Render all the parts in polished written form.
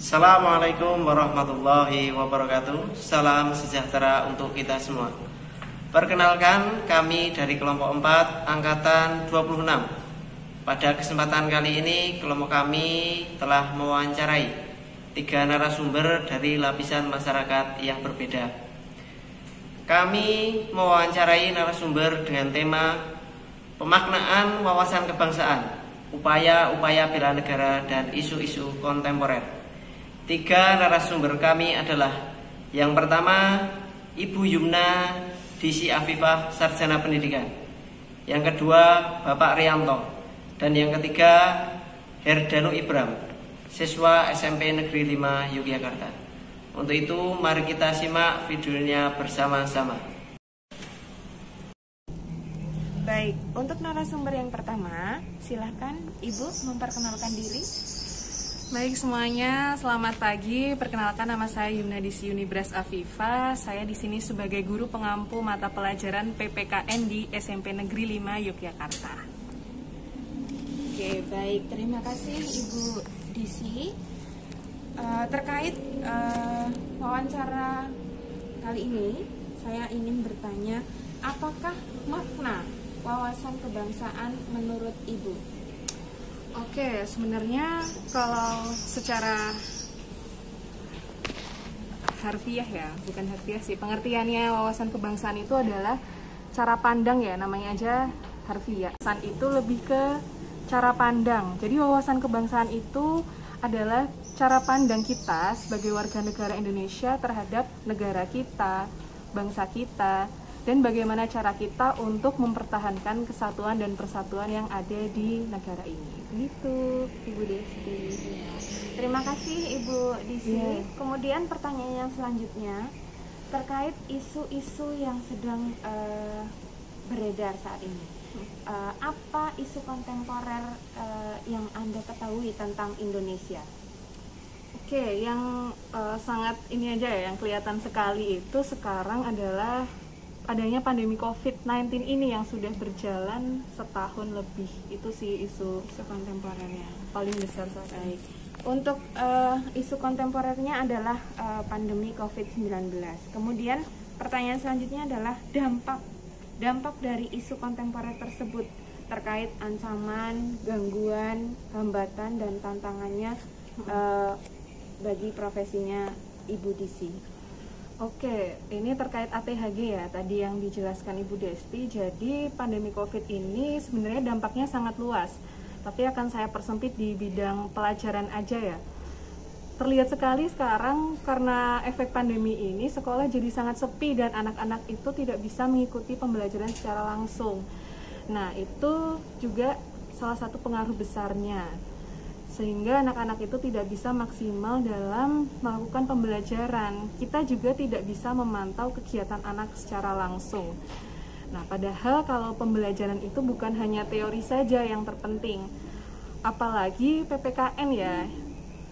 Assalamualaikum warahmatullahi wabarakatuh. Salam sejahtera untuk kita semua. Perkenalkan, kami dari kelompok 4 angkatan 26. Pada kesempatan kali ini kelompok kami telah mewawancarai 3 narasumber dari lapisan masyarakat yang berbeda. Kami mewawancarai narasumber dengan tema pemaknaan wawasan kebangsaan, upaya-upaya bela negara dan isu-isu kontemporer. 3 narasumber kami adalah: yang pertama, Ibu Yumna DC Afifah, Sarjana Pendidikan; yang kedua, Bapak Rianto; dan yang ketiga, Herdanu Ibram, siswa SMP Negeri 5 Yogyakarta. Untuk itu, mari kita simak videonya bersama-sama. Baik, untuk narasumber yang pertama, silahkan Ibu memperkenalkan diri. Baik semuanya, selamat pagi. Perkenalkan, nama saya Yumna Disi Unibras Afifah. Saya di sini sebagai guru pengampu mata pelajaran PPKN di SMP Negeri 5 Yogyakarta. Oke, baik. Terima kasih Ibu Disi. Terkait wawancara kali ini, saya ingin bertanya, apakah makna wawasan kebangsaan menurut Ibu? Oke, sebenarnya kalau secara harfiah ya, bukan harfiah sih, pengertiannya wawasan kebangsaan itu adalah cara pandang ya, namanya aja harfiah. Wawasan itu lebih ke cara pandang. Jadi wawasan kebangsaan itu adalah cara pandang kita sebagai warga negara Indonesia terhadap negara kita, bangsa kita, dan bagaimana cara kita untuk mempertahankan kesatuan dan persatuan yang ada di negara ini. Begitu, Ibu Desi. Terima kasih Ibu Desi. Kemudian pertanyaan yang selanjutnya terkait isu-isu yang sedang beredar saat ini. Apa isu kontemporer yang Anda ketahui tentang Indonesia? Oke, yang sangat ini aja ya, yang kelihatan sekali itu sekarang adalah adanya pandemi COVID-19 ini yang sudah berjalan setahun lebih. Itu sih isu kontemporernya paling besar saat ini. Untuk isu kontemporernya adalah pandemi COVID-19. Kemudian pertanyaan selanjutnya adalah dampak dari isu kontemporer tersebut terkait ancaman, gangguan, hambatan, dan tantangannya bagi profesinya Ibu Disi. Oke, ini terkait ATHG ya, tadi yang dijelaskan Ibu Desti. Jadi pandemi COVID ini sebenarnya dampaknya sangat luas, tapi akan saya persempit di bidang pelajaran aja ya. Terlihat sekali sekarang karena efek pandemi ini sekolah jadi sangat sepi dan anak-anak itu tidak bisa mengikuti pembelajaran secara langsung. Nah, itu juga salah satu pengaruh besarnya, sehingga anak-anak itu tidak bisa maksimal dalam melakukan pembelajaran. Kita juga tidak bisa memantau kegiatan anak secara langsung. Nah, padahal kalau pembelajaran itu bukan hanya teori saja yang terpenting, apalagi PPKN ya.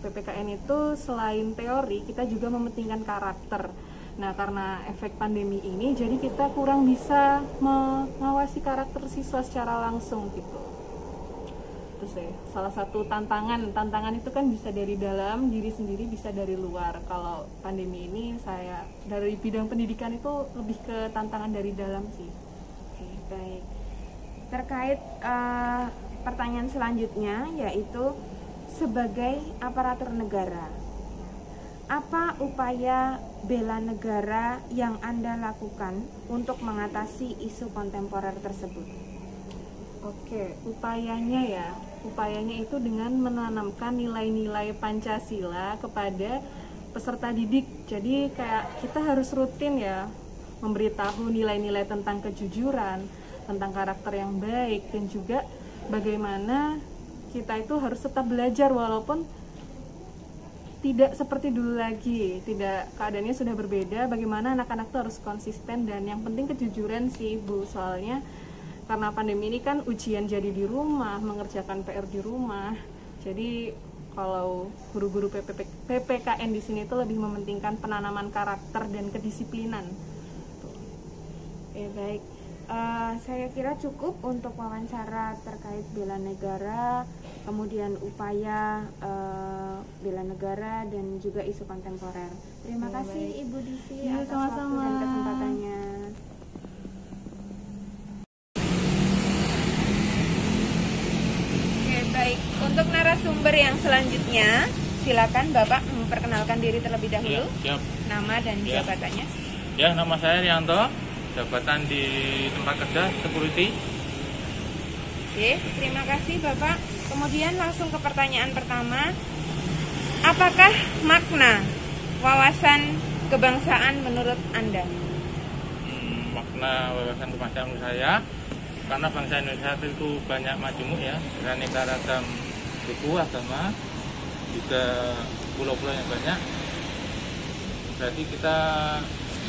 PPKN itu selain teori, kita juga mementingkan karakter. Nah, karena efek pandemi ini, jadi kita kurang bisa mengawasi karakter siswa secara langsung gitu. Salah satu tantangan itu kan bisa dari dalam diri sendiri, bisa dari luar. Kalau pandemi ini saya dari bidang pendidikan itu lebih ke tantangan dari dalam sih. Oke, baik. Terkait pertanyaan selanjutnya, yaitu sebagai aparatur negara, apa upaya bela negara yang Anda lakukan untuk mengatasi isu kontemporer tersebut? Oke, upayanya itu dengan menanamkan nilai-nilai Pancasila kepada peserta didik. Jadi kayak kita harus rutin ya memberitahu nilai-nilai tentang kejujuran, tentang karakter yang baik, dan juga bagaimana kita itu harus tetap belajar walaupun tidak seperti dulu lagi, tidak, keadaannya sudah berbeda. Bagaimana anak-anak itu harus konsisten, dan yang penting kejujuran sih Bu, soalnya karena pandemi ini kan ujian jadi di rumah, mengerjakan PR di rumah. Jadi kalau guru-guru PPKN di sini itu lebih mementingkan penanaman karakter dan kedisiplinan. Baik. Saya kira cukup untuk wawancara terkait bela negara kemudian upaya bela negara dan juga isu kontemporer. Terima kasih Ibu Divi atas waktu dan kesempatannya. Oke, baik. Untuk narasumber yang selanjutnya, silakan Bapak memperkenalkan diri terlebih dahulu. Ya, siap. Nama dan jabatannya. Ya, nama saya Rianto, jabatan di tempat kerja security. Oke, terima kasih Bapak. Kemudian langsung ke pertanyaan pertama. Apakah makna wawasan kebangsaan menurut Anda? Makna wawasan kebangsaan menurut saya, karena bangsa Indonesia itu banyak majemuk ya, beraneka ragam suku, agama, juga pulau-pulau yang banyak. Berarti kita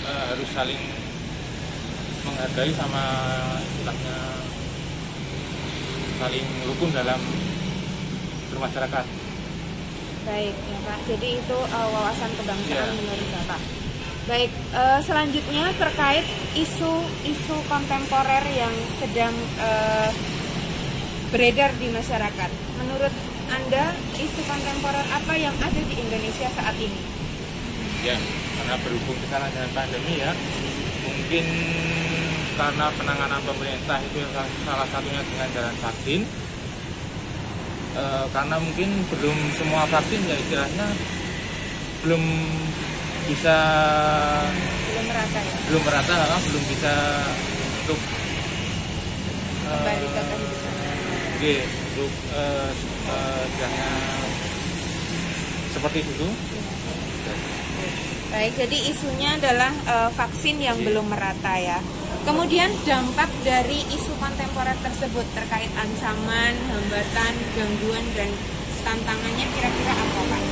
harus saling menghargai sama istilahnya saling rukun dalam bermasyarakat. Baik ya Pak, jadi itu wawasan kebangsaan Ya. menurut Bapak. Baik, selanjutnya terkait isu kontemporer yang sedang beredar di masyarakat. Menurut Anda, isu kontemporer apa yang ada di Indonesia saat ini? Ya, karena berhubung sekarang dengan pandemi ya, mungkin karena penanganan pemerintah itu salah satunya dengan jalan vaksin. Karena mungkin belum semua vaksin ya istilahnya belum bisa Belum merata ya? belum bisa untuk Kembali ke kehidupan. untuk istilahnya seperti itu. Baik, jadi isunya adalah vaksin yang belum merata ya. Kemudian dampak dari isu kontemporer tersebut terkait ancaman, hambatan, gangguan, dan tantangannya kira-kira apa Pak?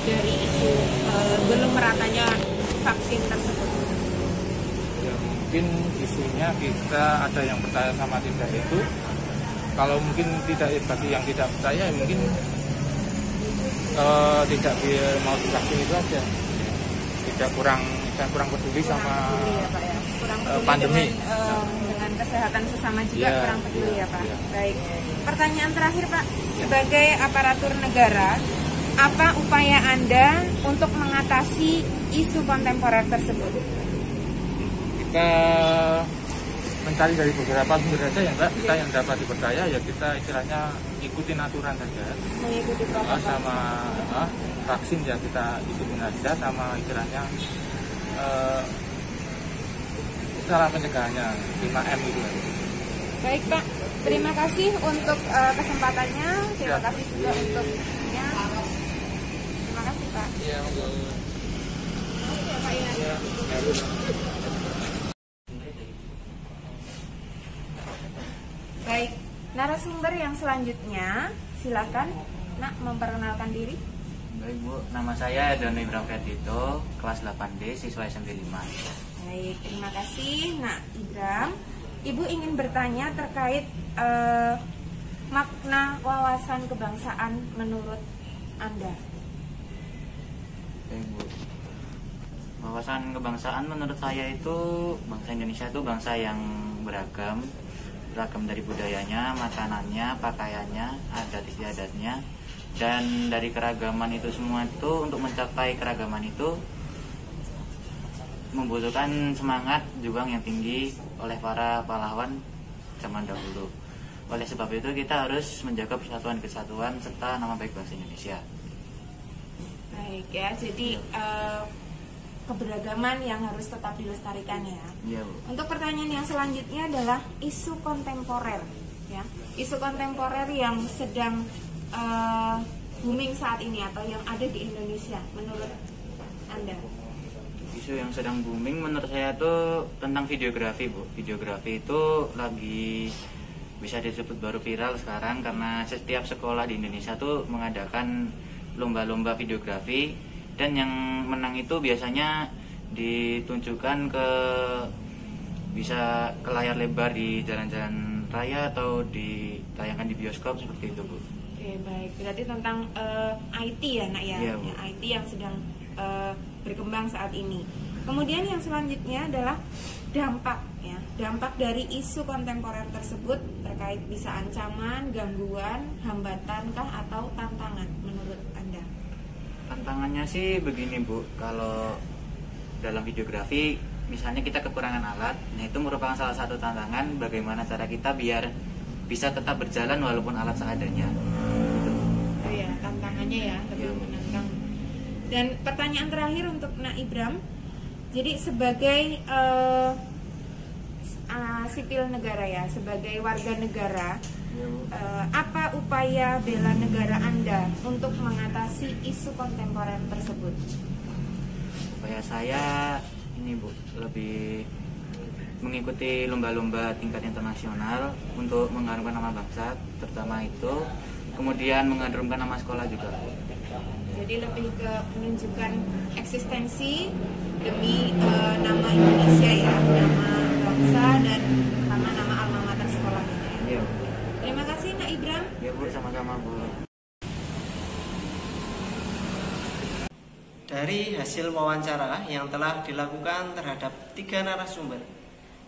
Dari isu belum meratanya vaksin tersebut. Ya, mungkin isunya kita ada yang percaya sama tidak itu. Kalau mungkin tidak, bagi yang tidak percaya mungkin tidak mau divaksin itu aja. Tidak kurang peduli sama peduli ya, Pak, ya? Kurang peduli pandemi dengan kesehatan sesama juga Ya, kurang peduli ya Pak. ya. Baik. Pertanyaan terakhir Pak, sebagai aparatur negara, apa upaya Anda untuk mengatasi isu kontemporer tersebut? kita mencari dari beberapa sumber saja ya Mbak. Kita yang dapat dipercaya ya kita istilahnya ikutin aturan saja. Mengikuti protokol Sama vaksin ya kita ikutin aja, sama istilahnya cara pencegahannya 5M itu. Baik Pak, terima kasih untuk kesempatannya. Terima kasih juga untuk terima kasih Pak. Iya, Oke Pak ya. Baik, narasumber yang selanjutnya, silakan Nak memperkenalkan diri. Baik Bu, nama saya Dono Ibrahim Ferdito, kelas 8D, siswa SMP 5. Baik, terima kasih Nak Ibram. Ibu ingin bertanya terkait makna wawasan kebangsaan menurut Anda. Baik Bu, wawasan kebangsaan menurut saya itu bangsa Indonesia itu bangsa yang beragam dari budayanya, makanannya, pakaiannya, adat istiadatnya, dan dari keragaman itu semua itu untuk mencapai keragaman itu membutuhkan semangat juang yang tinggi oleh para pahlawan zaman dahulu. Oleh sebab itu kita harus menjaga persatuan kesatuan serta nama baik bangsa Indonesia. Baik ya, jadi keberagaman yang harus tetap dilestarikan ya. Iya Bu. Untuk pertanyaan yang selanjutnya adalah isu kontemporer ya. Isu kontemporer yang sedang booming saat ini atau yang ada di Indonesia menurut Anda? Isu yang sedang booming menurut saya itu tentang videografi Bu. Videografi itu lagi bisa disebut baru viral sekarang karena setiap sekolah di Indonesia tuh mengadakan lomba-lomba videografi, dan yang menang itu biasanya ditunjukkan bisa ke layar lebar di jalan-jalan raya atau ditayangkan di bioskop seperti itu Bu. Oke baik, berarti tentang IT ya Nak ya, Iya, Bu. ya IT yang sedang berkembang saat ini. Kemudian yang selanjutnya adalah dampak ya. Dampak dari isu kontemporer tersebut terkait bisa ancaman, gangguan, hambatankah atau tantangan menurut Anda? Tantangannya sih begini Bu, kalau dalam videografi misalnya kita kekurangan alat, nah itu merupakan salah satu tantangan bagaimana cara kita biar bisa tetap berjalan walaupun alat seadanya. Oh ya, tantangannya ya lebih menantang. Dan pertanyaan terakhir untuk Nak Ibram, jadi sebagai sipil negara ya, sebagai warga negara, apa upaya bela negara Anda untuk mengatasi isu kontemporer tersebut? Upaya saya ini Bu, lebih mengikuti lomba-lomba tingkat internasional untuk mengharumkan nama bangsa, terutama itu, kemudian mengharumkan nama sekolah juga. Jadi lebih ke menunjukkan eksistensi demi nama Indonesia ya, nama bangsa dan terutama nama alma mater sekolahnya. Iya. Terima kasih Nak Ibram. Ya Bu, sama-sama Bu. Dari hasil wawancara yang telah dilakukan terhadap 3 narasumber,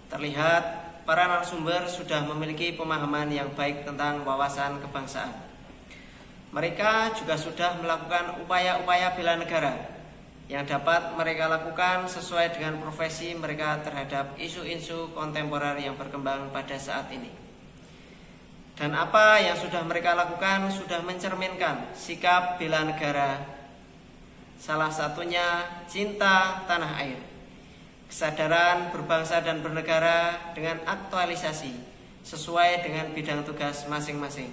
terlihat para narasumber sudah memiliki pemahaman yang baik tentang wawasan kebangsaan. Mereka juga sudah melakukan upaya-upaya bela negara yang dapat mereka lakukan sesuai dengan profesi mereka terhadap isu-isu kontemporer yang berkembang pada saat ini. Dan apa yang sudah mereka lakukan sudah mencerminkan sikap bela negara, salah satunya cinta tanah air, kesadaran berbangsa dan bernegara dengan aktualisasi sesuai dengan bidang tugas masing-masing,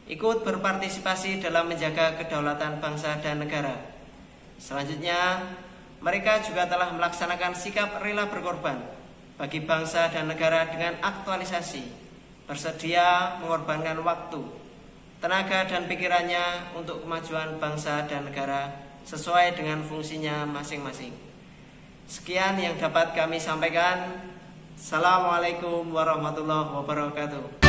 ikut berpartisipasi dalam menjaga kedaulatan bangsa dan negara. Selanjutnya, mereka juga telah melaksanakan sikap rela berkorban bagi bangsa dan negara dengan aktualisasi, bersedia mengorbankan waktu, tenaga dan pikirannya untuk kemajuan bangsa dan negara sesuai dengan fungsinya masing-masing. Sekian yang dapat kami sampaikan. Assalamualaikum warahmatullahi wabarakatuh.